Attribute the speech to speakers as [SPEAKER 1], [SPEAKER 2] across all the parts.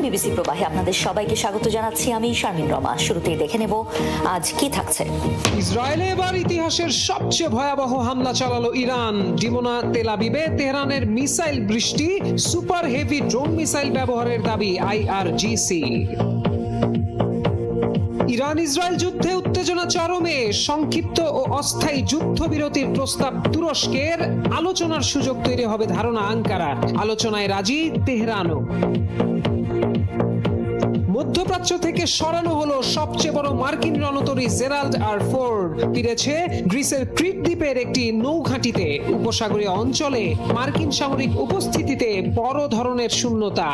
[SPEAKER 1] BBC প্রবাহে আপনাদের সবাইকে স্বাগত জানাচ্ছি। আমি শারমিন রমা। শুরুতেই দেখে নেব আজ কি থাকছে।
[SPEAKER 2] ইসরায়েলে এবার ইতিহাসের সবচেয়ে ভয়াবহ হামলা চালালো ইরান। ডিমোনা, তেল আবিবে তেহরানের মিসাইল বৃষ্টি, সুপার হেভি ড্রোন মিসাইল ব্যবহারের দাবি আইআরজিসি। ইরান ইসরায়েল যুদ্ধে উত্তেজনা চরমে। সংক্ষিপ্ত ও অস্থায়ী যুদ্ধবিরতির প্রস্তাব তুরস্কের। আলোচনার সুযোগ তৈরি হবে ধারণা আঙ্কারার। আলোচনায় রাজি তেহরানও। মধ্যপ্রাচ্য থেকে সরানো হলো সবচেয়ে বড় মার্কিন রণতরী জেরাল্ড আর ফোর্ড। ফিরেছে গ্রিসের ক্রিট দ্বীপের একটি নৌঘাঁটিতে। উপসাগরীয় অঞ্চলে মার্কিন সামরিক উপস্থিতিতে বড় ধরনের শূন্যতা।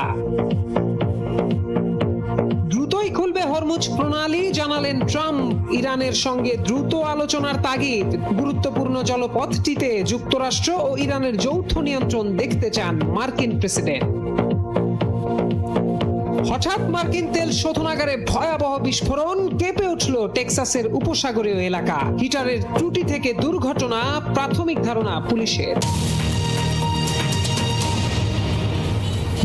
[SPEAKER 2] দ্রুতই খুলবে হরমুজ প্রণালী, জানালেন ট্রাম্প। ইরানের সঙ্গে দ্রুত আলোচনার তাগিদ। গুরুত্বপূর্ণ জলপথটিতে যুক্তরাষ্ট্র ও ইরানের যৌথ নিয়ন্ত্রণ দেখতে চান মার্কিন প্রেসিডেন্ট। হঠাৎ মার্কিন তেল শোধনাগারে ভয়াবহ বিস্ফোরণ, কেঁপে উঠল টেক্সাসের উপসাগরীয় এলাকা। হিটারের ত্রুটি থেকে দুর্ঘটনা, প্রাথমিক ধারণা পুলিশের।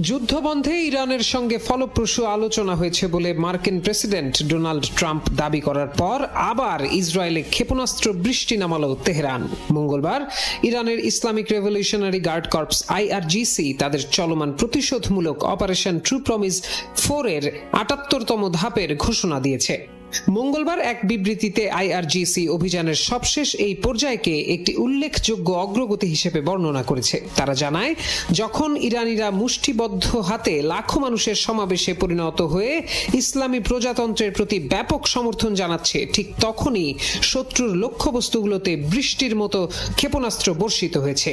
[SPEAKER 2] যুদ্ধবন্ধে ইরানের সঙ্গে ফলপ্রসূ আলোচনা হয়েছে বলে মার্কিন প্রেসিডেন্ট ডোনাল্ড ট্রাম্প দাবি করার পর আবার ইসরায়েলে ক্ষেপণাস্ত্র বৃষ্টি নামালো তেহরান। মঙ্গলবার ইরানের Islamic revolutionary guard corps IRGC তাদের চলমান প্রতিশোধমূলক অপারেশন ট্রু প্রমিস 4 এর ৭৮তম ধাপের ঘোষণা দিয়েছে। মঙ্গলবার এক বিবৃতিতে আইআরজিসি অভিযানের সবশেষ এই পর্যায়কে একটি উল্লেখযোগ্য অগ্রগতি হিসেবে বর্ণনা করেছে। তারা জানায়, যখন ইরানিরা মুষ্টিবদ্ধ হাতে লাখো মানুষের সমাবেশে পরিণত হয়ে ইসলামী প্রজাতন্ত্রের প্রতি ব্যাপক সমর্থন জানাচ্ছে, ঠিক তখনই শত্রুর লক্ষ্যবস্তুগুলোতে বৃষ্টির মতো ক্ষেপণাস্ত্র বর্ষিত হয়েছে।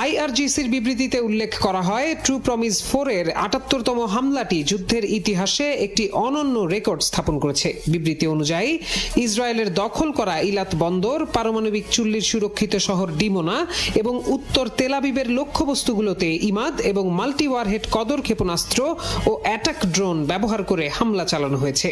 [SPEAKER 2] আইআরজিসির বিবৃতিতে উল্লেখ করা হয়, ট্রু প্রমিস 4 এর ৭৮তম হামলাটি যুদ্ধের ইতিহাসে একটি অনন্য রেকর্ড স্থাপন করেছে। বিবৃতি অনুযায়ী ইসরায়েলের দখল করা ইলাত বন্দর, পারমাণবিক চুল্লির সুরক্ষিত শহর ডিমোনা এবং উত্তর তেল আবিবের লক্ষ্যবস্তুগুলোতে ইমাদ এবং মাল্টি ওয়ারহেড কদর ক্ষেপণাস্ত্র ও অ্যাটাক ড্রোন ব্যবহার করে হামলা চালানো হয়েছে।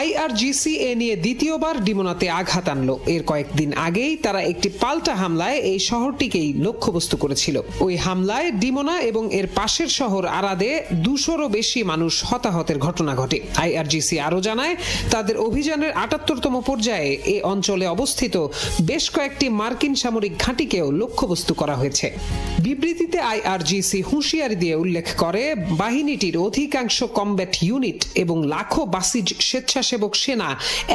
[SPEAKER 2] আইআরজিসি এ নিয়ে দ্বিতীয়বার ডিমোনাতে আঘাত আনলো। এর কয়েকদিন আগেই তারা একটি পাল্টা হামলায় এই শহরটিকেই লক্ষ্যবস্তু করেছিল। ওই হামলায় ডিমোনা এবং এর পাশের শহর আরাদে ২০০রও বেশি মানুষ হতাহতের ঘটনা ঘটে। আইআরজিসি আরো জানায়, তাদের অভিযানের ৭৮তম পর্যায়ে এ অঞ্চলে অবস্থিত বেশ কয়েকটি মার্কিন সামরিক ঘাঁটিকেও লক্ষ্যবস্তু করা হয়েছে। বিবৃতিতে আইআরজিসি হুঁশিয়ারি দিয়ে উল্লেখ করে, বাহিনীটির অধিকাংশ কমব্যাট ইউনিট এবং লাখো বাসিজ স্বেচ্ছাসেবক সেনা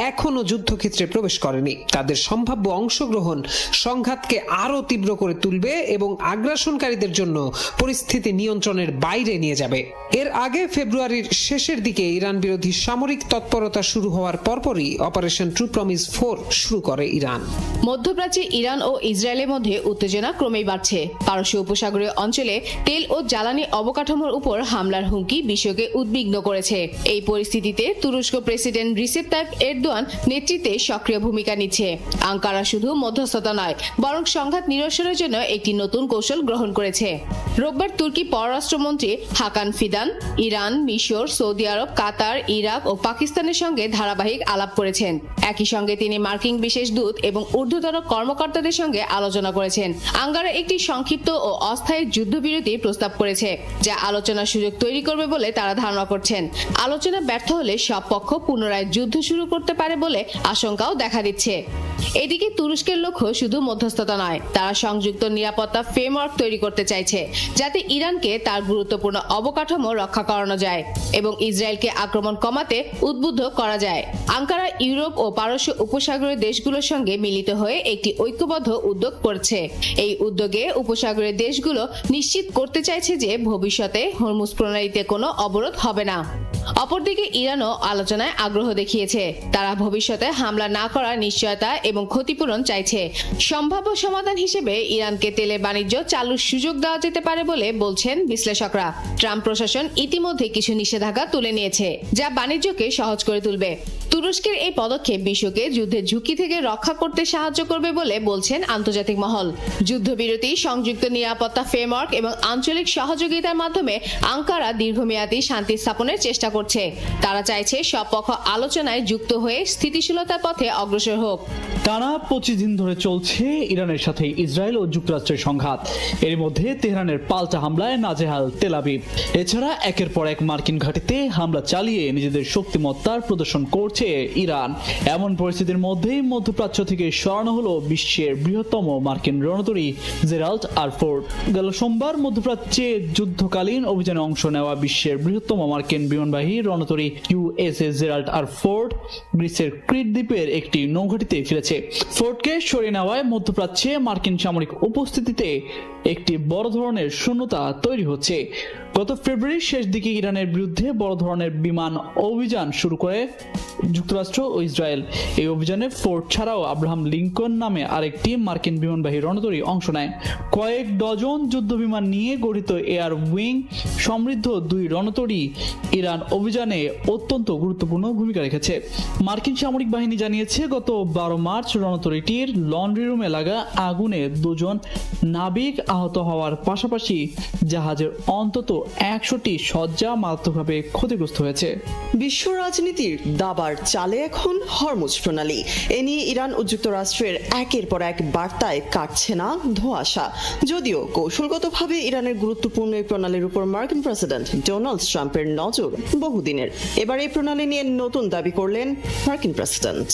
[SPEAKER 2] এখনো যুদ্ধক্ষেত্রে প্রবেশ করেনি। তাদের সম্ভাব্য অংশগ্রহণ সংঘাতকে আরো তীব্র করে তুলবে এবং আগ্রাসনকারীদের জন্য পরিস্থিতি নিয়ন্ত্রণের বাইরে নিয়ে যাবে। এর আগে ফেব্রুয়ারির শেষের দিকে ইরান বিরোধী সামরিক তৎপরতা শুরু হওয়ার পরপরই অপারেশন ট্রু প্রমিস 4 শুরু করে ইরান।
[SPEAKER 3] মধ্যপ্রাচ্যে ইরান ও ইসরায়েলের মধ্যে উত্তেজনা ক্রমেই বাড়ছে। পারস্য উপসাগরীয় অঞ্চলে তেল ও জ্বালানি অবকাঠামোর উপর হামলার হুমকি বিশ্বকে উদ্বিগ্ন করেছে। এই পরিস্থিতিতে তুরস্ক প্রেসিডেন্ট রিসেপ তাইপ এরদোয়ান নেতৃত্বে সক্রিয় ভূমিকা নিচ্ছে। আঙ্কারা শুধু মধ্যস্থতা নয়, বরং সংঘাত নিরসনের জন্য একটি নতুন কৌশল গ্রহণ করেছে। রোববার তুর্কি পররাষ্ট্রমন্ত্রী হাকান ফিদান ইরান, মিশর, সৌদি আরব, কাতার, ইরাক ও পাকিস্তানের সঙ্গে ধারাবাহিক আলাপ করেছেন। একই সঙ্গে তিনি মার্কিন বিশেষ দূত এবং ঊর্ধ্বতন কর্মকর্তাদের সঙ্গে আলোচনা করেছেন। আঙ্কারা একটি সংক্ষিপ্ত ও অস্থায়ী যুদ্ধবিরতি প্রস্তাব করেছে, যা আলোচনার সুযোগ তৈরি করবে বলে তারা ধারণা করছেন। আলোচনা ব্যর্থ হলে সব পক্ষ পুনরায় যুদ্ধ শুরু করতে পারে বলে আশঙ্কাও দেখা দিচ্ছে। এদিকে তুরস্কের লক্ষ্য শুধু মধ্যস্থতা নয়, তারা সংযুক্ত নিরাপত্তা ফ্রেমওয়ার্ক তৈরি করতে চাইছে, যাতে ইরানকে তার গুরুত্বপূর্ণ অবকাঠামো রক্ষা করানো যায় এবং ইসরায়েলকে আক্রমণ কমাতে উদ্বুদ্ধ করা যায়। আঙ্কারা ইউরোপ ও পারস্য উপসাগরীয় দেশগুলোর সঙ্গে মিলিত হয়ে একটি ঐক্যবদ্ধ উদ্যোগ করছে। এই উদ্যোগে উপসাগরীয় দেশগুলো নিশ্চিত করতে চাইছে যে ভবিষ্যতে হরমুজ প্রণালীতে কোনো অবরোধ হবে না। অপরদিকে ইরানও আলোচনায় আগ্রহ দেখিয়েছে। তারা ভবিষ্যতে হামলা না করার নিশ্চয়তা এবং ক্ষতিপূরণ চাইছে। সম্ভাব্য সমাধান হিসেবে ইরানকে তেলের বাণিজ্য চালুর সুযোগ দেওয়া যেতে পারে বলে বলছেন বিশ্লেষকরা। ট্রাম্প প্রশাসন ইতিমধ্যে কিছু নিষেধাজ্ঞা তুলে নিয়েছে, যা বাণিজ্যকে সহজ করে তুলবে। তুরস্কের এই পদক্ষেপ বিশ্বকে যুদ্ধের ঝুঁকি থেকে রক্ষা করতে সাহায্য করবে বলে বলছেন আন্তর্জাতিক মহল। যুদ্ধবিরতি, সংযুক্ত নিরাপত্তা ফ্রেমওয়ার্ক এবং আঞ্চলিক সহযোগিতার মাধ্যমে আঙ্কারা দীর্ঘমেয়াদী শান্তি স্থাপনের চেষ্টা করছে। তারা চাইছে সব পক্ষ আলোচনায় যুক্ত হয়ে স্থিতিশীলতার পথে অগ্রসর হোক।
[SPEAKER 4] টানা 25 দিন ধরে চলছে ইরানের সাথে ইসরায়েল ও যুক্তরাষ্ট্রের সংঘাত। এর মধ্যে তেহরানের পাল্টা হামলায় নাজেহাল তেল আবিব। এছাড়া একের পর এক মার্কিন ঘাঁটিতে হামলা চালিয়ে নিজেদের শক্তিমত্তার প্রদর্শন করছে ইরান। এমন পরিস্থিতির মধ্যেই মধ্যপ্রাচ্য থেকে সরানো হলো বিশ্বের বৃহত্তম মার্কিন রণতরী জেরাল্ড আর ফোর্ড। গেল সোমবার মধ্যপ্রাচ্যে যুদ্ধকালীন অভিযানে অংশ নেওয়া বিশ্বের বৃহত্তম মার্কিন বিমানবাহী রণতরী ইউএসএস জেরাল্ড আর ফোর্ড গ্রিসের ক্রিট দ্বীপের একটি নৌঘাঁটিতে ফিরেছে। ফোর্ডকে সরিয়ে নেওয়ায় মধ্যপ্রাচ্যে মার্কিন সামরিক উপস্থিতিতে একটি বড় ধরনের শূন্যতা তৈরি হচ্ছে। গত ফেব্রুয়ারির শেষ দিকে ইরানের বিরুদ্ধে বড় ধরনের বিমান অভিযান শুরু করে যুক্তরাষ্ট্র ও ইসরায়েল। এই অভিযানে ফোর্ড ছাড়াও আব্রাহাম লিঙ্কন নামে আরেকটি মার্কিন বিমানবাহী রণতরী অংশ নেয়। কয়েক ডজন যুদ্ধ বিমান নিয়ে গঠিত এয়ার উইং সমৃদ্ধ দুই রণতরী ইরান অভিযানে অত্যন্ত গুরুত্বপূর্ণ ভূমিকা রেখেছে। মার্কিন সামরিক বাহিনী জানিয়েছে গত 12 মার্চ রণতরীটির লন্ড্রি রুমে লাগা আগুনে 2 জন নাবিক আহত হওয়ার পাশাপাশি জাহাজের অন্তত 100টি সজ্জা মারাত্মকভাবে ক্ষতিগ্রস্ত হয়েছে।
[SPEAKER 5] বিশ্ব রাজনীতির দাবার চালে এখন হরমুজ প্রণালী। এ নিয়ে ইরান ও যুক্তরাষ্ট্রের একের পর এক বার্তায় কাটছে না ধোঁয়াশা। যদিও কৌশলগতভাবে ইরানের গুরুত্বপূর্ণ এই প্রণালীর উপর মার্কিন প্রেসিডেন্ট ডোনাল্ড ট্রাম্পের নজর বহুদিনের। এবার এই প্রণালী নিয়ে নতুন দাবি করলেন মার্কিন প্রেসিডেন্ট।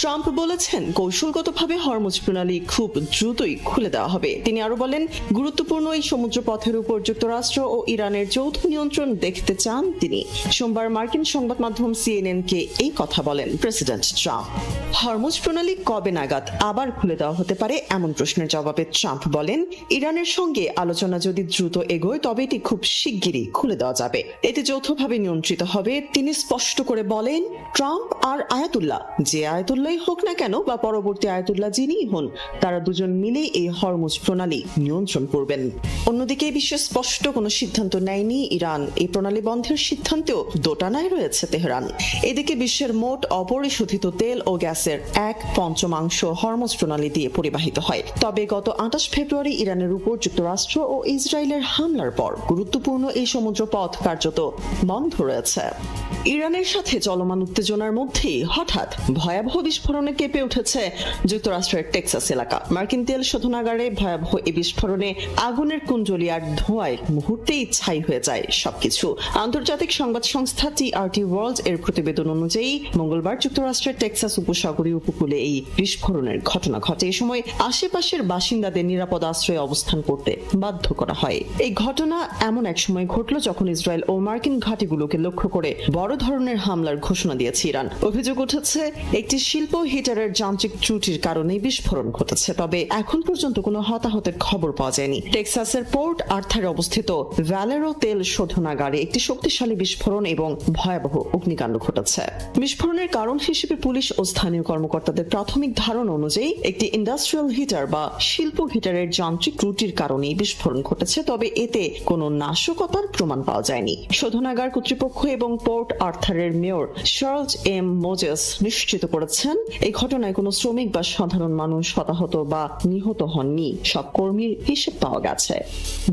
[SPEAKER 5] ট্রাম্প বলেছেন কৌশলগতভাবে হরমুজ প্রণালী খুব দ্রুতই খুলে দেওয়া হবে। তিনি আরো বলেন গুরুত্বপূর্ণ এই সমুদ্র পথের উপর যুক্তরাষ্ট্র ও ইরানের যৌথ নিয়ন্ত্রণ দেখতে চান তিনি। সোমবার মার্কিন সংবাদ মাধ্যম CNN কে এই কথা বলেন প্রেসিডেন্ট ট্রাম্প। হরমুজ প্রণালী কবে নাগাদ আবার খুলে দেওয়া হতে পারে এমন প্রশ্নের জবাবে ট্রাম্প বলেন ইরানের সঙ্গে আলোচনা যদি দ্রুত এগোয় তবে এটি খুব শিগগিরই খুলে দেওয়া যাবে। এতে যৌথভাবে নিয়ন্ত্রিত হবে। তিনি স্পষ্ট করে বলেন ট্রাম্প আর আয়াতুল্লাহ, যে আয়াতুল্লাহই হোক না কেন বা পরবর্তী আয়াতুল্লাহ যিনিই হন, তারা দুজন মিলে এই হরমুজ প্রণালী নিয়ন্ত্রণ করবেন। অন্যদিকে বিশ্বে স্পষ্ট কোনো সিদ্ধান্ত নেয়নি ইরান। এই প্রণালী বন্ধের সিদ্ধান্তেও দোটানায় রয়েছে তেহরান। এদিকে বিশ্বের মোট অপরিশোধিত তেল ও গ্যাসের 1/5 হরমুজ প্রণালী দিয়ে পরিবাহিত হয়। তবে গত 28 ফেব্রুয়ারি ইরানের উপর যুক্তরাষ্ট্র ও ইসরায়েলের হামলার পর গুরুত্বপূর্ণ এই সমুদ্র পথ কার্যত বন্ধ রয়েছে। ইরানের সাথে চলমান উত্তেজনার মধ্যেই হঠাৎ ভয়াবহ বিস্ফোরণে কেঁপে উঠেছে যুক্তরাষ্ট্রের টেক্সাস এলাকা। মার্কিন তেল শোধনাগারে ভয়াবহ এই বিস্ফোরণে আগুনের কুঞ্জলি আর ধোঁয়ায় মুহূর্তেই ছাই হয়ে যায় সবকিছু। আন্তর্জাতিক সংবাদ সংস্থা TRT ওয়ার্ল্ড এর প্রতিবেদন অনুযায়ী মঙ্গলবার যুক্তরাষ্ট্রের টেক্সাস উপসাগরীয় উপকূলে এই বিস্ফোরণের ঘটনা ঘটে। এই সময় আশেপাশের বাসিন্দাদের নিরাপদ আশ্রয়ে অবস্থান করতে বাধ্য করা হয়। এই ঘটনা এমন এক সময় ঘটল যখন ইসরায়েল ও মার্কিন ঘাঁটিগুলোকে লক্ষ্য করে বড় ধরনের হামলার ঘোষণা দিয়েছে ইরান। অভিযোগ উঠেছে একটি শিল্প হিটারের যান্ত্রিক ত্রুটির কারণে বিস্ফোরণ ঘটেছে। তবে এখন পর্যন্ত কোনো হতাহতের খবর পাওয়া যায়নি। টেক্সাসের পোর্ট আর্থারে অবস্থিত ভ্যালেরো তেল শোধনাগারে একটি শক্তিশালী বিস্ফোরণ এবং ভয়াবহ অগ্নিকাণ্ড ঘটেছে। বিস্ফোরণের কারণ হিসেবে পুলিশ ও স্থানীয় কর্মকর্তাদের প্রাথমিক ধারণা অনুযায়ী একটি ইন্ডাস্ট্রিয়াল হিটার বা শিল্প হিটারের যান্ত্রিক ত্রুটির কারণে বিস্ফোরণ ঘটেছে। তবে এতে কোনো নাশকতার প্রমাণ পাওয়া যায়নি। শোধনাগার কর্তৃপক্ষ এবং পোর্ট আর্থারের মেয়র চার্লস এম মোজেস নিশ্চিত করেছেন এই ঘটনায় কোনো শ্রমিক বা সাধারণ মানুষ হতাহত বা নিহত হননি। সব কর্মীর হিসেব পাওয়া গেছে।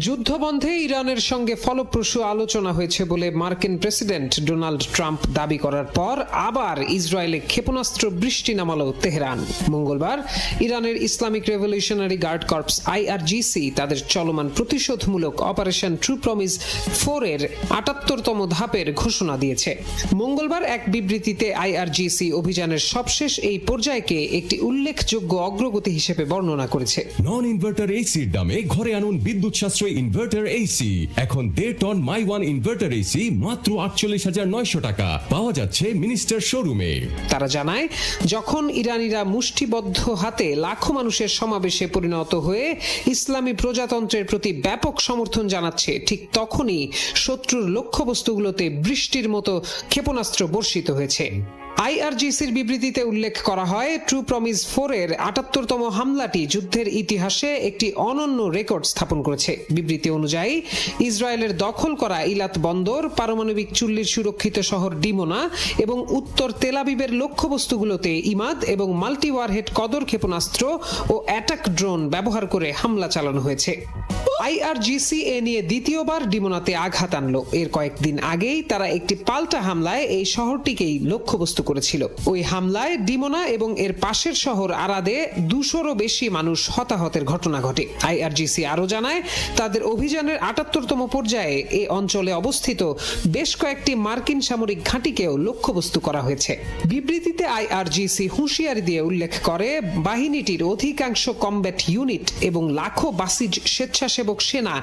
[SPEAKER 2] যুদ্ধবন্ধে ইরানের সঙ্গে ফলপ্রসূ আলোচনা হয়েছে বলে মার্কিন প্রেসিডেন্ট ডোনাল্ড ট্রাম্প দাবি করার পর আবার ইসরায়েলে ক্ষেপণাস্ত্র বৃষ্টি নামালো তেহরান। মঙ্গলবার ইরানের Islamic revolutionary guard corps IRGC তাদের চলমান প্রতিশোধমূলক অপারেশন ট্রু প্রমিস 4 এর 78তম ধাপের ঘোষণা দিয়েছে। মঙ্গলবার এক বিবৃতিতে IRGC অভিযানের সবশেষ এই পর্যায়কে একটি উল্লেখযোগ্য অগ্রগতি হিসেবে বর্ণনা করেছে।
[SPEAKER 6] নন ইনভার্টার এসির দামে ঘরে আনুন বিদ্যুৎ সাশ্রয়ী ইনভার্টার এসি। এখন 1.5 ton my one inverter AC মাত্র 48,900 টাকা পাওয়া যাচ্ছে মিনিস্টার শোরুমে।
[SPEAKER 2] তারা জানায় যখন ইরানিরা মুষ্টিবদ্ধ হাতে লাখো মানুষের সমাবেশে পরিণত হয়ে ইসলামী প্রজাতন্ত্রের প্রতি ব্যাপক সমর্থন জানাচ্ছে, ঠিক তখনই শত্রুর লক্ষ্যবস্তুগুলোতে বৃষ্টির মতো ক্ষেপণাস্ত্র বর্ষিত হয়েছে। আইআরজিসির বিবৃতিতে উল্লেখ করা হয় ট্রু প্রমিস 4 এর ৭৮তম হামলাটি যুদ্ধের ইতিহাসে একটি অনন্য রেকর্ড স্থাপন করেছে। বিবৃতি অনুযায়ী ইসরায়েলের দখল করা ইলাত বন্দর, পারমাণবিক চুল্লির সুরক্ষিত শহর ডিমোনা এবং উত্তর তেলাবিবের লক্ষ্যবস্তুগুলোতে ইমাদ এবং মাল্টি ওয়ারহেড কদর ক্ষেপণাস্ত্র ও অ্যাটাক ড্রোন ব্যবহার করে হামলা চালানো হয়েছে। আইআরজিসি এ নিয়ে দ্বিতীয়বার ডিমোনাতে আঘাত আনলো। এর কয়েকদিন আগেই তারা একটি পাল্টা হামলায় এই শহরটিকেই লক্ষ্যবস্তু করেছিল। ওই হামলায় ডিমোনা এবং এর পাশের শহর আরাদে 200-রও বেশি মানুষ হতাহতের ঘটনা ঘটে। আইআরজিসি আরও জানায় তাদের অভিযানের ৭৮তম পর্যায়ে এ অঞ্চলে অবস্থিত বেশ কয়েকটি মার্কিন সামরিক ঘাঁটিকেও লক্ষ্যবস্তু করা হয়েছে। বিবৃতিতে আইআরজিসি হুঁশিয়ারি দিয়ে উল্লেখ করে বাহিনীটির অধিকাংশ কমব্যাট ইউনিট এবং লাখো বাসিজ স্বেচ্ছাসেবক সেনা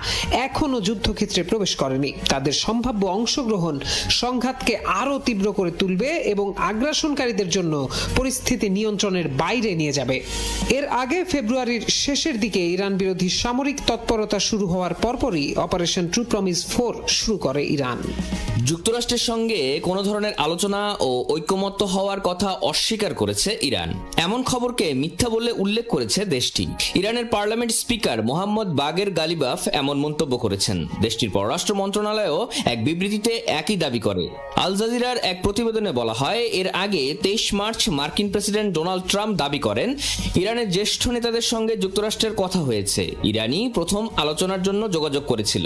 [SPEAKER 2] এখনো যুদ্ধক্ষেত্রে প্রবেশ করেনি। তাদের সম্ভাব্য অংশগ্রহণ সংঘাতকে আরও তীব্র করে তুলবে এবং আগ্রাসনকারীদের জন্য পরিস্থিতি নিয়ন্ত্রণের বাইরে নিয়ে যাবে। এর আগে ফেব্রুয়ারির শেষের দিকে ইরান বিরোধী সামরিক তৎপরতা শুরু হওয়ার পরপরই অপারেশন ট্রু প্রমিস 4 শুরু করে ইরান।
[SPEAKER 7] যুক্তরাষ্ট্রের সঙ্গে কোনো ধরনের আলোচনা ও ঐকমত্য হওয়ার কথা অস্বীকার করেছে ইরান। এমন খবরকে মিথ্যা বলে উল্লেখ করেছে দেশটি। ইরানের পার্লামেন্ট স্পিকার মোহাম্মদ বাগের গালিবাফ এমন মন্তব্য করেছেন। দেশটির পররাষ্ট্র মন্ত্রণালয়ও এক বিবৃতিতে একই দাবি করে। আল জাজিরার এক প্রতিবেদনে বলা হয়, এর আগে 23 মার্চ মার্কিন প্রেসিডেন্ট ডোনাল্ড ট্রাম্প দাবি করেন ইরানের জ্যেষ্ঠ নেতাদের সঙ্গে যুক্তরাষ্ট্রের কথা হয়েছে। ইরানই প্রথম আলোচনার জন্য যোগাযোগ করেছিল।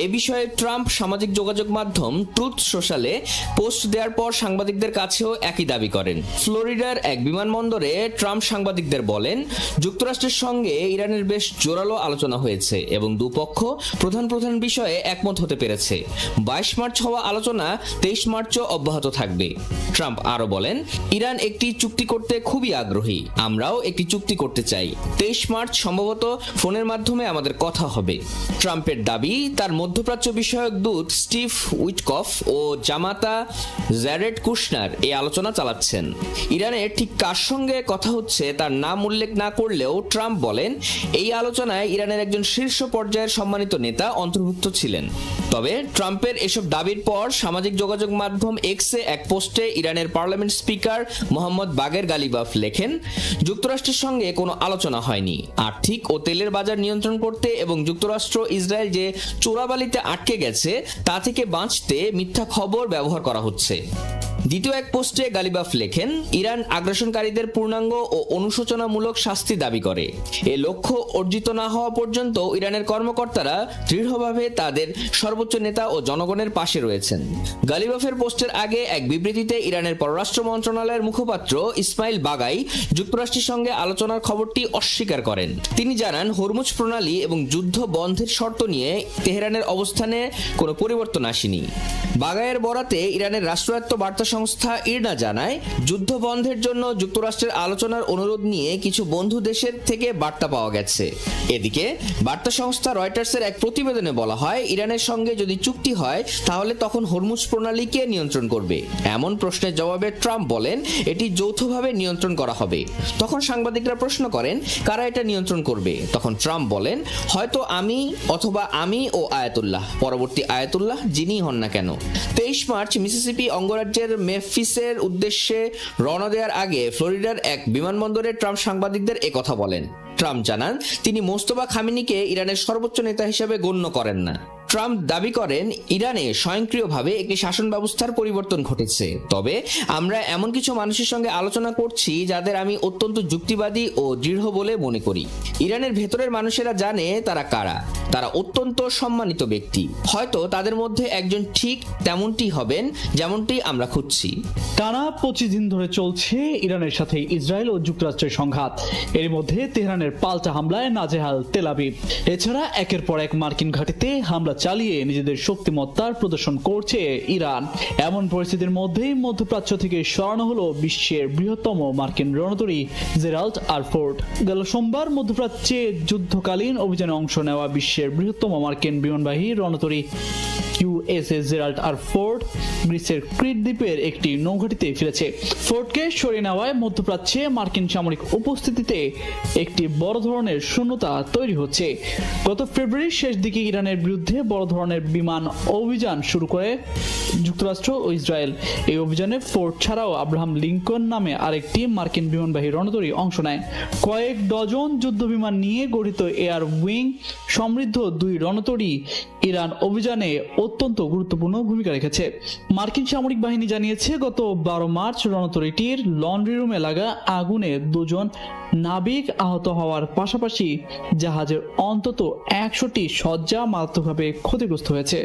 [SPEAKER 7] এ বিষয়ে ট্রাম্প সামাজিক যোগাযোগ মাধ্যম ট্রুথ সোশ্যালে পোস্ট দেওয়ার পর সাংবাদিকদের কাছেও একই দাবি করেন। ফ্লোরিডার এক বিমানবন্দরে ট্রাম্প সাংবাদিকদের বলেন, যুক্তরাষ্ট্রের সঙ্গে ইরানের বেশ জোরালো আলোচনা হয়েছে এবং দুপক্ষ প্রধান প্রধান বিষয়ে একমত হতে পেরেছে। 22 মার্চ হওয়া আলোচনা 23 মার্চও অব্যাহত থাকবে। ট্রাম্প আরো বলেন, ইরান একটি চুক্তি করতে খুবই আগ্রহী, আমরাও একটি চুক্তি করতে চাই। 23 মার্চ সম্ভবত ফোনের মাধ্যমে আমাদের কথা হবে। ট্রাম্পের দাবি, তার মধ্যপ্রাচ্য বিষয়ক দূত স্টিভ উইটকফ ও জামাতা জ্যারেড কুশনার এই আলোচনা চালাচ্ছেন। ইরানের ঠিক কার সঙ্গে কথা হচ্ছে তার নাম উল্লেখ না করলেও ট্রাম্প বলেন, এই আলোচনায় ইরানের একজন শীর্ষ পর্যায়ের সম্মানিত নেতা অন্তর্ভুক্ত ছিলেন। তবে ট্রাম্পের এসব দাবির পর সামাজিক যোগাযোগ মাধ্যম এক্সে এক পোস্টে ইরানের পার্লামেন্ট স্পিকার মোহাম্মদ বাগের গালিবাফ লেখেন, যুক্তরাষ্ট্রের সঙ্গে কোনো আলোচনা হয়নি। আর্থিক ও তেলের বাজার নিয়ন্ত্রণ করতে এবং যুক্তরাষ্ট্র ইসরায়েল যে চোরাবালিতে আটকে গেছে তা থেকে বাঁচতে মিথ্যা খবর ব্যবহার করা হচ্ছে। দ্বিতীয় এক পোস্টে গালিবাফ লেখেন, ইরান আগ্রাসনকারীদের পূর্ণাঙ্গ ও অনুশোচনামূলক শাস্তি দাবি করে। এ লক্ষ্য অর্জিত না হওয়া পর্যন্ত ইরানের কর্মকর্তারা দৃঢ়ভাবে তাদের সর্বোচ্চ নেতা ও জনগণের পাশে রয়েছেন। গালিবাফের পোস্টের আগে এক বিবৃতিতে ইরানের পররাষ্ট্র মন্ত্রণালয়ের মুখপাত্র ইসমাইল বাগাই যুক্তরাষ্ট্রের সঙ্গে আলোচনার খবরটি অস্বীকার করেন। তিনি জানান, হরমুজ প্রণালী এবং যুদ্ধ বন্ধের শর্ত নিয়ে তেহরানের অবস্থানে কোনো পরিবর্তন আসেনি। বাগাইয়ের বরাতে ইরানের রাষ্ট্রায়ত্ত বার্তা সংস্থা ইরনা জানায়, যুদ্ধ বন্ধের জন্য যুক্তরাষ্ট্রের আলোচনার অনুরোধ নিয়ে কিছু বন্ধু দেশের থেকে বার্তা পাওয়া গেছে। এদিকে বার্তা সংস্থা রয়টার্সের এক প্রতিবেদনে বলা হয়, ইরানের সঙ্গে যদি চুক্তি হয় তাহলে তখন হরমুজ প্রণালী কে নিয়ন্ত্রণ করবে? এমন প্রশ্নের জবাবে ট্রাম্প বলেন, এটি যৌথভাবে নিয়ন্ত্রণ করা হবে। তখন সাংবাদিকরা প্রশ্ন করেন, কারা এটা নিয়ন্ত্রণ করবে? তখন ট্রাম্প বলেন, হয়তো আমি অথবা আমি ও আয়াতুল্লাহ, পরবর্তী আয়াতুল্লাহ যিনি হন না কেন। 23 মার্চ মিসিসিপি অঙ্গরাজ্যের মেমফিসের উদ্দেশ্যে রওনা দেওয়ার আগে ফ্লোরিডার এক বিমানবন্দরে ট্রাম্প সাংবাদিকদের একথা বলেন। ট্রাম্প জানান, তিনি মোস্তফা খামেনিকে ইরানের সর্বোচ্চ নেতা হিসেবে গণ্য করেন না। ট্রাম্প দাবি করেন, ইরানে স্বয়ংক্রিয়ভাবে একটি শাসন ব্যবস্থার পরিবর্তন ঘটেছে। তবে আমরা এমন কিছু মানুষের সঙ্গে আলোচনা করছি যাদের আমি অত্যন্ত যুক্তিবাদী ও দৃঢ় বলে মনে করি। ইরানের ভেতরের মানুষেরা জানে তারা কারা। তারা অত্যন্ত সম্মানিত ব্যক্তি। হয়তো তাদের মধ্যে একজন ঠিক তেমনটি হবেন যেমনটি আমরা খুঁজছি।
[SPEAKER 4] টানা 25 দিন ধরে চলছে ইরানের সাথে ইসরায়েল ও যুক্তরাষ্ট্রের সংঘাত। এর মধ্যে তেহরানের পাল্টা হামলায় নাজেহাল তেল আবিব। এছাড়া একের পর এক মার্কিন ঘাঁটিতে হামলা চালিয়ে নিজেদের শক্তিমত্তার প্রদর্শন করছে ইরান। এমন পরিস্থিতির মধ্যেই মধ্যপ্রাচ্য থেকে সরানো হলো বিশ্বের বৃহত্তম মার্কিন রণতরী জেরাল্ড আর ফোর্ড। গেল সোমবার মধ্যপ্রাচ্যে যুদ্ধকালীন অভিযানে অংশ নেওয়া বিশ্বের বৃহত্তম মার্কিন বিমানবাহী রণতরী ইউএসএস জেরাল্ড আর ফোর্ড গ্রিসের ক্রিট দ্বীপের একটি নৌঘাঁটিতে ফিরেছে। ফোর্টকে সরিয়ে নেওয়ায় মধ্যপ্রাচ্যে মার্কিন সামরিক উপস্থিতিতে একটি বড় ধরনের শূন্যতা তৈরি হচ্ছে। গত ফেব্রুয়ারির শেষ দিকে ইরানের বিরুদ্ধে বড় ধরনের বিমান অভিযান শুরু করে যুক্তরাষ্ট্র ও ইসরায়েল। এই অভিযানে ফোর্ট ছাড়াও আব্রাহাম লিঙ্কন নামে আরেকটি মার্কিন বিমানবাহী রণতরী অংশ নেয়। কয়েক ডজন যুদ্ধ বিমান নিয়ে গঠিত এয়ার উইং সমৃদ্ধ দুই রণতরী ইরান অভিযানে অত্যন্ত গুরুত্বপূর্ণ ভূমিকা রেখেছে। মার্কিন সামরিক বাহিনী জানিয়েছে গত 12 মার্চ রণতরীটির লন্ড্রি রুমে লাগা আগুনে 2 জন নাবিক আহত হওয়ার পাশাপাশি জাহাজের অন্তত 100টি সজ্জা মারাত্মকভাবে ক্ষতিগ্রস্ত হয়েছে।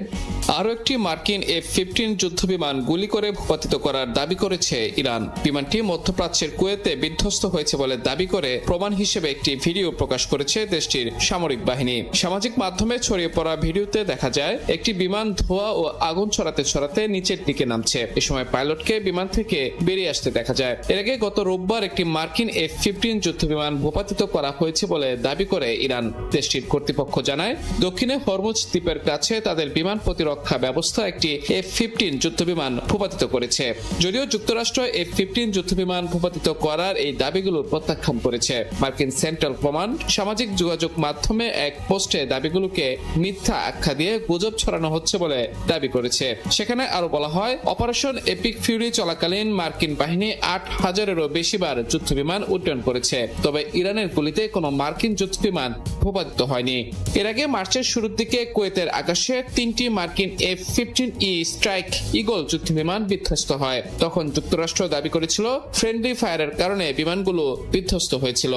[SPEAKER 8] আরও একটি মার্কিন F-15 যুদ্ধবিমান গুলি করে ভূপাতিত করার দাবি করেছে ইরান। বিমানটি মধ্যপ্রাচ্যের কুয়েতে বিধ্বস্ত হয়েছে বলে দাবি করে প্রমাণ হিসেবে একটি ভিডিও প্রকাশ করেছে দেশটির সামরিক বাহিনী। সামাজিক মাধ্যমে ছড়িয়ে পড়া ভিডিওতে দেখা যায় একটি বিমান ধোঁয়া ও আগুন ছড়াতে ছড়াতে নিচের দিকে নামছে। এ সময় পাইলটকে বিমান থেকে বেরিয়ে আসতে দেখা যায়। এর আগে গত রোববার একটি মার্কিন F-15 যুদ্ধবিমান ভূপাতিত করা হয়েছে বলে দাবি করে ইরান। দেশটির কর্তৃপক্ষ জানায় দক্ষিণে হরমুজ দ্বীপের কাছে তাদের বিমান প্রতিরক্ষা ব্যবস্থা একটি F-15 যুদ্ধবিমান ভূপাতিত করেছে। যদিও যুক্তরাষ্ট্র F-15 যুদ্ধবিমান ভূপাতিত করার এই দাবিগুলো প্রত্যাখ্যান করেছে। মার্কিন সেন্ট্রাল কমান্ড সামাজিক যোগাযোগ মাধ্যমে এক পোস্টে দাবিগুলোকে মিথ্যা আখ্যা দিয়ে গুজব ছড়ানো হচ্ছে বলে দাবি করেছে। সেখানে আরো বলা হয় অপারেশন এপিক ফিউরি চলাকালীন মার্কিন বাহিনী 8,000-এরও বেশিবার যুদ্ধবিমান উড্ডয়ন করেছে। তবে ইরানের গুলিতে কোনো মার্কিন যুদ্ধবিমান ভূপাতিত হয়নি। এর আগে মার্চের শুরুর দিকে কুয়েতের আকাশে 3টি মার্কিন F-15E স্ট্রাইক ঈগল যুদ্ধবিমান বিধ্বস্ত হয়। তখন যুক্তরাষ্ট্র দাবি করেছিল ফ্রেন্ডলি ফায়ারের কারণে বিমানগুলো বিধ্বস্ত হয়েছিল।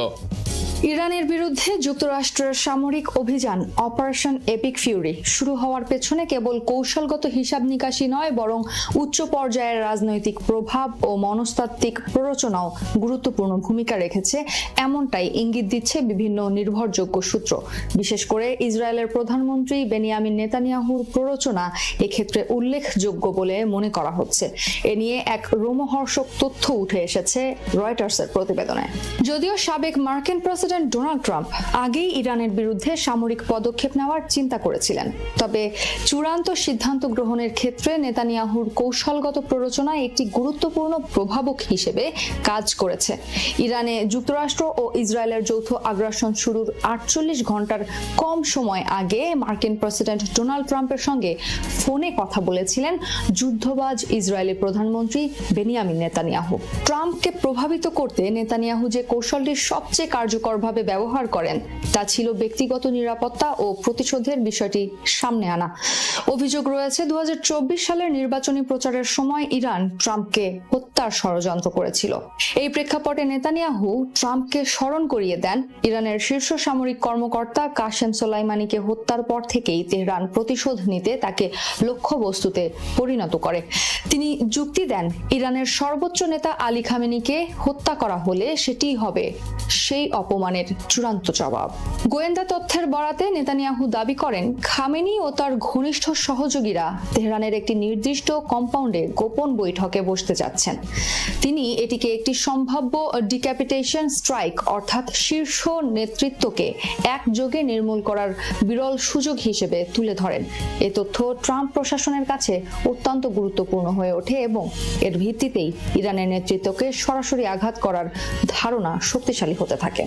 [SPEAKER 9] ইরানের বিরুদ্ধে যুক্তরাষ্ট্রের সামরিক অভিযান অপারেশন এপিক ফিউরি শুরু হওয়ার পেছনে কেবল কৌশলগত হিসাব নিকাশি নয়, বরং উচ্চ পর্যায়ের রাজনৈতিক প্রভাব ও মনস্তাত্ত্বিক প্ররোচনাও গুরুত্বপূর্ণ ভূমিকা রেখেছে, এমনটাই ইঙ্গিত দিচ্ছে বিভিন্ন নির্ভরযোগ্য সূত্র। বিশেষ করে ইসরায়েলের প্রধানমন্ত্রী বেনিয়ামিন নেতানিয়াহুর প্ররোচনা এক্ষেত্রে উল্লেখযোগ্য বলে মনে করা হচ্ছে। এ নিয়ে এক রোমহর্ষক তথ্য উঠে এসেছে রয়টার্সের প্রতিবেদনে। যদিও সাবেক মার্কিন প্রেসিডেন্ট ডোনাল্ড ট্রাম্প আগেই ইরানের বিরুদ্ধে সামরিক পদক্ষেপ নেওয়ার চিন্তা করেছিলেন, তবে চূড়ান্ত সিদ্ধান্ত গ্রহণের ক্ষেত্রে নেতানিয়াহুর কৌশলগত প্ররোচনা একটি গুরুত্বপূর্ণ প্রভাবক হিসেবে কাজ করেছে। ইরানে যুক্তরাষ্ট্র ও ইসরায়েলের যৌথ আগ্রাসন শুরুর 48 ঘন্টার কম সময় আগে মার্কিন প্রেসিডেন্ট ডোনাল্ড ট্রাম্পের সঙ্গে ফোনে কথা বলেছিলেন যুদ্ধবাজ ইসরায়েলি প্রধানমন্ত্রী বেনিয়ামিন নেতানিয়াহু। ট্রাম্পকে প্রভাবিত করতে নেতানিয়াহু যে কৌশলটি সবচেয়ে কার্যকরভাবে ব্যবহার করেন তা ছিল ব্যক্তিগত নিরাপত্তা ও প্রতিশোধের বিষয়টি সামনে আনা। অভিযোগ রয়েছে 2024 সালের নির্বাচনী প্রচারের সময় ইরান ট্রাম্পকে হত্যার ষড়যন্ত্র করেছিল। এই প্রেক্ষাপটে নেতানিয়াহু ট্রাম্পকে স্মরণ করিয়ে দেন ইরানের শীর্ষ সামরিক কর্মকর্তা কাসেম সোলাইমানিকে হত্যার পর থেকেই তেহরান প্রতিশোধ নিতে তাকে লক্ষ্যবস্তুতে পরিণত করে। তিনি যুক্তি দেন ইরানের সর্বোচ্চ নেতা আলী খামেনিকে হত্যা করা হলে সেটিই হবে সেই অপমানের চূড়ান্ত জবাব। গোয়েন্দা তথ্যের বরাতে নেতানিয়াহু দাবি করেন খামেনি ও তার ঘনিষ্ঠ সহযোগীরা তেহরানের একটি নির্দিষ্ট কম্পাউন্ডে গোপন বৈঠকে বসতে যাচ্ছেন। তিনি এটিকে একটি সম্ভাব্য ডিক্যাপিটেশন স্ট্রাইক অর্থাৎ শীর্ষ নেতৃত্বকে একযোগে নির্মূল করার বিরল সুযোগ হিসেবে তুলে ধরেন। এ তথ্য ট্রাম্প প্রশাসনের কাছে অত্যন্ত গুরুত্বপূর্ণ হয়ে ওঠে এবং এর ভিত্তিতেই ইরানের নেতৃত্বকে সরাসরি আঘাত করার ধারণা শক্তিশালী হতে থাকে।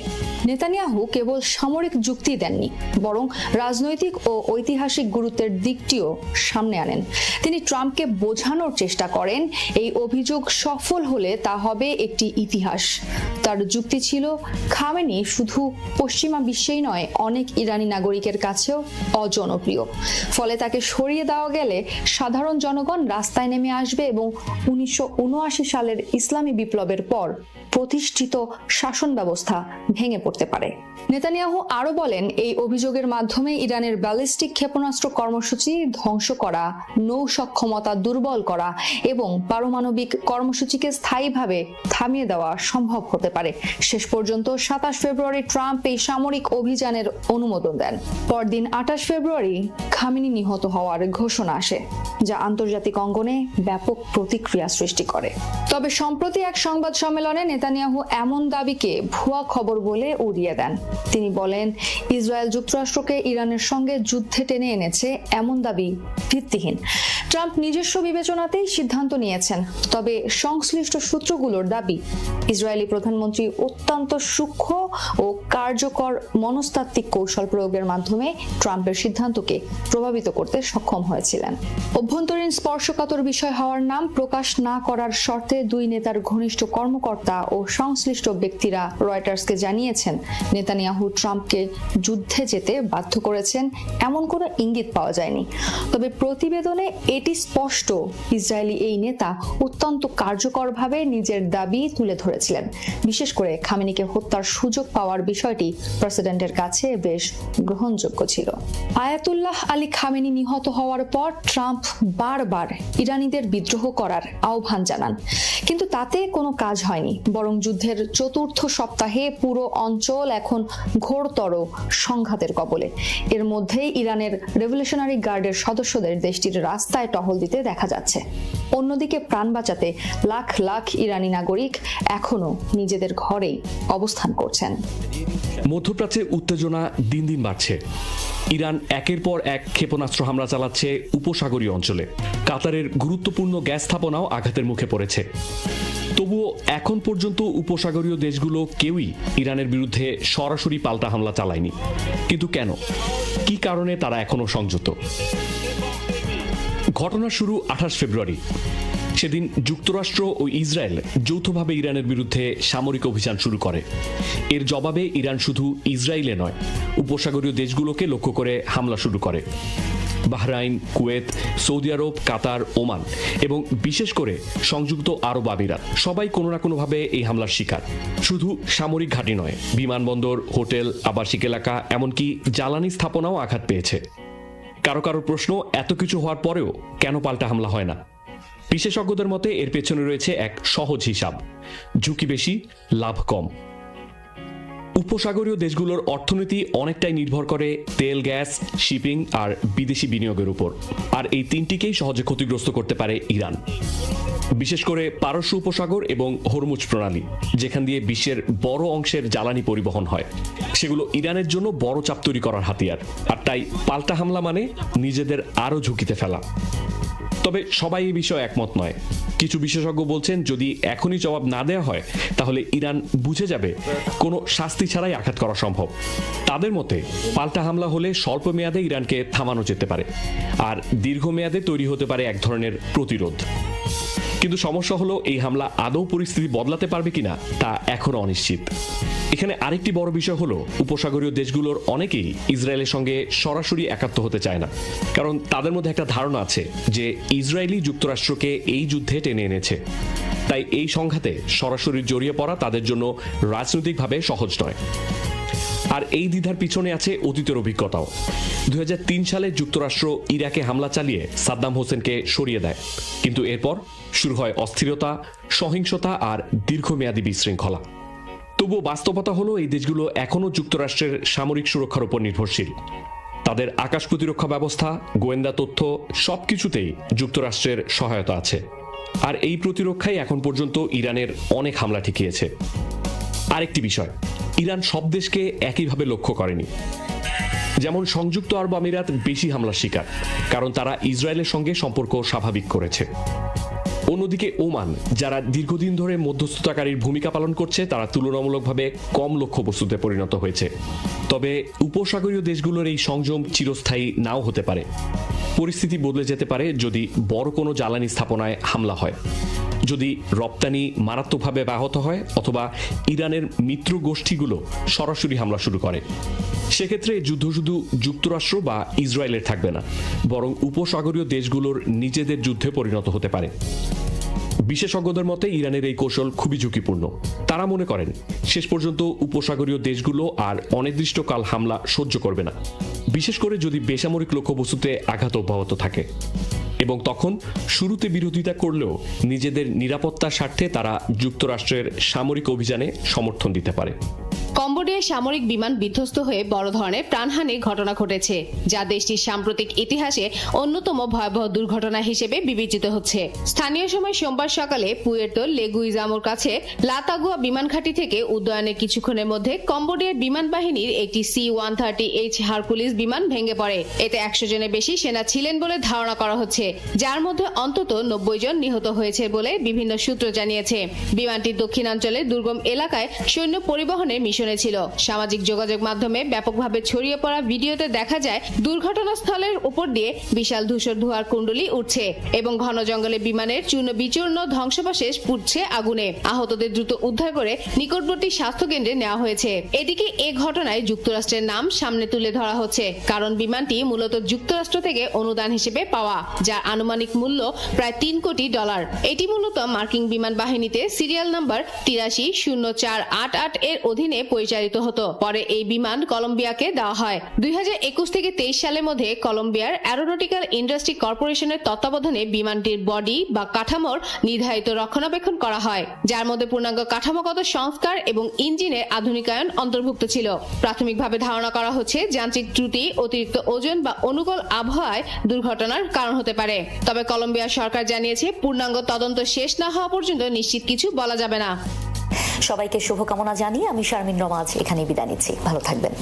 [SPEAKER 9] নেতানিয়াহু কেবল সামরিক যুক্তি দেননি, বরং রাজনৈতিক ও ঐতিহাসিক গুরুত্বের দিকটিও সামনে আনেন। তিনি ট্রাম্পকে বোঝানোর চেষ্টা করেন এই অভিযোগ সফল হলে তা হবে একটি ইতিহাস। তার যুক্তি ছিল খামেনি শুধু পশ্চিমা বিশ্বেই নয়, অনেক ইরানি নাগরিকের কাছেও অজনপ্রিয়। ফলে তাকে সরিয়ে দেওয়া গেলে সাধারণ জনগণ রাস্তায় নেমে আসবে এবং 1979 সালের ইসলামী বিপ্লবের পর প্রতিষ্ঠিত শাসন ব্যবস্থা ভেঙে পড়তে পারে। নেতানিয়াহু আরো বলেন এই অভিযোগের মাধ্যমে ইরানের ব্যালিস্টিক ক্ষেপণাস্ত্র কর্মসূচি ধ্বংস করা, নৌ সক্ষমতা দুর্বল করা এবং পারমাণবিক কর্মসূচিকে স্থায়ীভাবে থামিয়ে দেওয়া সম্ভব হতে পারে। শেষ পর্যন্ত 27 ফেব্রুয়ারি ট্রাম্প এই সামরিক অভিযানের অনুমোদন দেন। পরদিন 28 ফেব্রুয়ারি খামেনি নিহত হওয়ার ঘোষণা আসে, যা আন্তর্জাতিক অঙ্গনে ব্যাপক প্রতিক্রিয়া সৃষ্টি করে। তবে সম্প্রতি এক সংবাদ সম্মেলনে নেতানিয়াহু এমন দাবিকে ভুয়া খবর বলে উড়িয়ে দেন। তিনি বলেন, ইসরায়েল যুক্তরাষ্ট্রকে ইরানের সঙ্গে যুদ্ধে টেনে এনেছে এমন দাবি ভিত্তিহীন। ট্রাম্প নিজস্ব বিবেচনাতেই সিদ্ধান্ত নিয়েছেন। তবে সংশ্লিষ্ট সূত্রগুলোর দাবি, ইসরায়েলি প্রধানমন্ত্রী অত্যন্ত সূক্ষ্ম ও কার্যকর মনস্তাত্ত্বিক কৌশল প্রয়োগের মাধ্যমে ট্রাম্পের সিদ্ধান্তকে প্রভাবিত করতে সক্ষম হয়েছিলেন। অভ্যন্তরীণ স্পর্শকাতর বিষয় হওয়ার নাম প্রকাশ না করার শর্তে দুই নেতার ঘনিষ্ঠ কর্মকর্তা ও সংশ্লিষ্ট ব্যক্তিরা রয়টার্সকে জানিয়েছেন, নেতানিয়াহু ট্রাম্পকে যুদ্ধে যেতে বাধ্য করেছেন এমন কোনো ইঙ্গিত পাওয়া যায়নি। তবে প্রতিবেদনে এটি স্পষ্ট, ইসরায়েলি এই নেতা অত্যন্ত কার্যকরভাবে নিজের দাবি তুলে ধরেছিলেন। বিশেষ করে খামেনিকে হত্যার সুযোগ পাওয়ার বিষয়টি প্রেসিডেন্টের কাছে বেশ গ্রহণযোগ্য ছিল। আয়াতুল্লাহ আলী খামেনি নিহত হওয়ার পর ট্রাম্প বারবার ইরানিদের বিদ্রোহ করার আহ্বান জানান, কিন্তু তাতে কোনো কাজ হয়নি। বরং যুদ্ধের চতুর্থ সপ্তাহে পুরো অঞ্চল এখন ঘোরতর সংঘাতের কবলে। এর মধ্যেই ইরানের রেভলিউশনারি গার্ডের সদস্যদের দেশটির রাস্তায় টহল দিতে দেখা যাচ্ছে। অন্যদিকে প্রাণ বাঁচাতে লাখ লাখ ইরানি নাগরিক এখনো নিজেদের ঘরেই অবস্থান করছেন।
[SPEAKER 10] মধ্যপ্রাচ্যে উত্তেজনা দিন দিন বাড়ছে। ইরান একের পর এক ক্ষেপণাস্ত্র হামলা চালাচ্ছে উপসাগরীয় অঞ্চলে। কাতারের গুরুত্বপূর্ণ গ্যাস স্থাপনাও আঘাতের মুখে পড়েছে। তবুও এখন পর্যন্ত উপসাগরীয় দেশগুলো কেউই ইরানের বিরুদ্ধে সরাসরি পাল্টা হামলা চালায়নি। কিন্তু কেন? কি কারণে তারা এখনো সংযত? ঘটনা শুরু 28 ফেব্রুয়ারি। সেদিন যুক্তরাষ্ট্র ও ইসরায়েল যৌথভাবে ইরানের বিরুদ্ধে সামরিক অভিযান শুরু করে। এর জবাবে ইরান শুধু ইসরায়েলে নয়, উপসাগরীয় দেশগুলোকে লক্ষ্য করে হামলা শুরু করে। বাহরাইন, কুয়েত, সৌদি আরব, কাতার, ওমান এবং বিশেষ করে সংযুক্ত আরব আমিরাত সবাই কোনো না কোনোভাবে এই হামলার শিকার। শুধু সামরিক ঘাঁটি নয়, বিমানবন্দর, হোটেল, আবাসিক এলাকা, এমনকি জ্বালানি স্থাপনাও আঘাত পেয়েছে। কারো কারো প্রশ্ন, এত কিছু হওয়ার পরেও কেন পাল্টা হামলা হয় না? বিশেষজ্ঞদের মতে এর পেছনে রয়েছে এক সহজ হিসাব: ঝুঁকি বেশি, লাভ কম। উপসাগরীয় দেশগুলোর অর্থনীতি অনেকটাই নির্ভর করে তেল, গ্যাস, শিপিং আর বিদেশি বিনিয়োগের উপর। আর এই তিনটিকেই সহজে ক্ষতিগ্রস্ত করতে পারে ইরান। বিশেষ করে পারস্য উপসাগর এবং হরমুজ প্রণালী, যেখান দিয়ে বিশ্বের বড় অংশের জ্বালানি পরিবহন হয়, সেগুলো ইরানের জন্য বড় চাপ তৈরি করার হাতিয়ার। আর তাই পাল্টা হামলা মানে নিজেদের আরও ঝুঁকিতে ফেলা। তবে সবাই এই বিষয়ে একমত নয়। কিছু বিশেষজ্ঞ বলছেন, যদি এখনই জবাব না দেওয়া হয় তাহলে ইরান বুঝে যাবে কোনো শাস্তি ছাড়াই আঘাত করা সম্ভব। তাদের মতে পাল্টা হামলা হলে স্বল্প মেয়াদে ইরানকে থামানো যেতে পারে, আর দীর্ঘমেয়াদে তৈরি হতে পারে এক ধরনের প্রতিরোধ। কিন্তু সমস্যা হলো, এই হামলা আদৌ পরিস্থিতি বদলাতে পারবে কিনা তা এখনো অনিশ্চিত। এখানে আরেকটি বড় বিষয় হলো, উপসাগরীয় দেশগুলোর অনেকেই ইসরায়েলের সঙ্গে সরাসরি একাত্ম হতে চায় না। কারণ তাদের মধ্যে একটা ধারণা আছে যে ইসরায়েলই যুক্তরাষ্ট্রকে এই যুদ্ধে টেনে এনেছে। তাই এই সংঘাতে সরাসরি জড়িয়ে পড়া তাদের জন্য রাজনৈতিকভাবে সহজ নয়। আর এই দ্বিধার পিছনে আছে অতীতের অভিজ্ঞতাও। 2003 সালে যুক্তরাষ্ট্র ইরাকে হামলা চালিয়ে সাদ্দাম হোসেনকে সরিয়ে দেয়, কিন্তু এরপর শুরু হয় অস্থিরতা, সহিংসতা আর দীর্ঘমেয়াদী বিশৃঙ্খলা। তবুও বাস্তবতা হলো, এই দেশগুলো এখনও যুক্তরাষ্ট্রের সামরিক সুরক্ষার উপর নির্ভরশীল। তাদের আকাশ প্রতিরক্ষা ব্যবস্থা, গোয়েন্দা তথ্য সবকিছুতেই যুক্তরাষ্ট্রের সহায়তা আছে। আর এই প্রতিরক্ষাই এখন পর্যন্ত ইরানের অনেক হামলা ঠেকিয়েছে। আরেকটি বিষয়, ইরান সব দেশকে একইভাবে লক্ষ্য করেনি। যেমন সংযুক্ত আরব আমিরাত বেশি হামলার শিকার, কারণ তারা ইসরায়েলের সঙ্গে সম্পর্ক স্বাভাবিক করেছে। অন্যদিকে ওমান, যারা দীর্ঘদিন ধরে মধ্যস্থতাকারীর ভূমিকা পালন করছে, তারা তুলনামূলকভাবে কম লক্ষ্যবস্তুতে পরিণত হয়েছে। তবে উপসাগরীয় দেশগুলোর এই সংযম চিরস্থায়ী নাও হতে পারে। পরিস্থিতি বদলে যেতে পারে যদি বড় কোনো জ্বালানি স্থাপনায় হামলা হয়, যদি রপ্তানি মারাত্মকভাবে ব্যাহত হয়, অথবা ইরানের মিত্র গোষ্ঠীগুলো সরাসরি হামলা শুরু করে। সেক্ষেত্রে যুদ্ধ শুধু যুক্তরাষ্ট্র বা ইসরায়েলের থাকবে না, বরং উপসাগরীয় দেশগুলোর নিজেদের যুদ্ধে পরিণত হতে পারে। বিশেষজ্ঞদের মতে ইরানের এই কৌশল খুবই ঝুঁকিপূর্ণ। তারা মনে করেন শেষ পর্যন্ত উপসাগরীয় দেশগুলো আর অনির্দিষ্টকাল হামলা সহ্য করবে না, বিশেষ করে যদি বেসামরিক লক্ষ্যবস্তুতে আঘাত অব্যাহত থাকে। এবং তখন শুরুতে বিরোধিতা করলেও নিজেদের নিরাপত্তার স্বার্থে তারা যুক্তরাষ্ট্রের সামরিক অভিযানে সমর্থন দিতে পারে।
[SPEAKER 3] কম্বোডিয়া কম্বোডিয়ায় সামরিক বিমান বিধ্বস্ত হয়ে বড় ধরনের প্রাণহানির ঘটনা ঘটেছে, যা দেশটির সাম্প্রতিক ইতিহাসে অন্যতম ভয়াবহ দুর্ঘটনা হিসেবে বিবেচিত হচ্ছে। স্থানীয় সময় সোমবার সকালে পুয়ের্তো লেগুইজামোর কাছে লাতাগুয়া বিমান ঘাঁটি থেকে উড্ডয়নের কিছুক্ষণের মধ্যে কম্বোডিয়ার বিমান বাহিনীর একটি C-130H হারকুলিস বিমান ভেঙে পড়ে। এতে 100 জনের বেশি সেনা ছিলেন বলে ধারণা করা হচ্ছে, যার মধ্যে অন্তত 90 জন নিহত হয়েছে বলে বিভিন্ন সূত্র জানিয়েছে। বিমানটি দক্ষিণাঞ্চলের দুর্গম এলাকায় সৈন্য পরিবহনের মিশনে ছিল। সামাজিক যোগাযোগ মাধ্যমে ব্যাপকভাবে ছড়িয়ে পড়া ভিডিওতে দেখা যায় দুর্ঘটনাস্থলের উপর দিয়ে বিশাল ধূসর ধোঁয়ার কুণ্ডলী উঠছে এবং ঘন জঙ্গলে বিমানের চূর্ণ বিচূর্ণ ধ্বংসাবশেষ পুড়ছে আগুনে। আহতদের দ্রুত উদ্ধার করে নিকটবর্তী স্বাস্থ্য কেন্দ্রে নেওয়া হয়েছে। এদিকে এ ঘটনায় যুক্তরাষ্ট্রের নাম সামনে তুলে ধরা হচ্ছে, কারণ বিমানটি মূলত যুক্তরাষ্ট্র থেকে অনুদান হিসেবে পাওয়া, যার আনুমানিক মূল্য প্রায় $3 কোটি। এটি মূলত মার্কিন বিমান বাহিনীতে সিরিয়াল নাম্বার 830488 এর অধীনে পরিচালিত হতো। পরে এই বিমান কলম্বিয়াকে দেওয়া হয়। 2021 থেকে 23 সালের মধ্যে কলম্বিয়ার অ্যারোনটিক্যাল ইন্ডাস্ট্রি কর্পোরেশনের তত্ত্বাবধানে বিমানটির বডি বা কাঠামোর নির্ধারিত রক্ষণাবেক্ষণ করা হয়, যার মধ্যে পূর্ণাঙ্গ কাঠামোগত সংস্কার এবং ইঞ্জিনের আধুনিকায়ন অন্তর্ভুক্ত ছিল। প্রাথমিকভাবে ধারণা করা হচ্ছে যান্ত্রিক ত্রুটি, অতিরিক্ত ওজন বা অনুকূল আবহাওয়ায় দুর্ঘটনার কারণ হতে পারে। তবে কলম্বিয়া সরকার জানিয়েছে পূর্ণাঙ্গ তদন্ত শেষ না হওয়া পর্যন্ত নিশ্চিত কিছু বলা যাবে না।
[SPEAKER 1] সবাইকে শুভকামনা জানিয়ে আমি শারমিন রমা আজ এখানেই বিদায় নিচ্ছি। ভালো থাকবেন।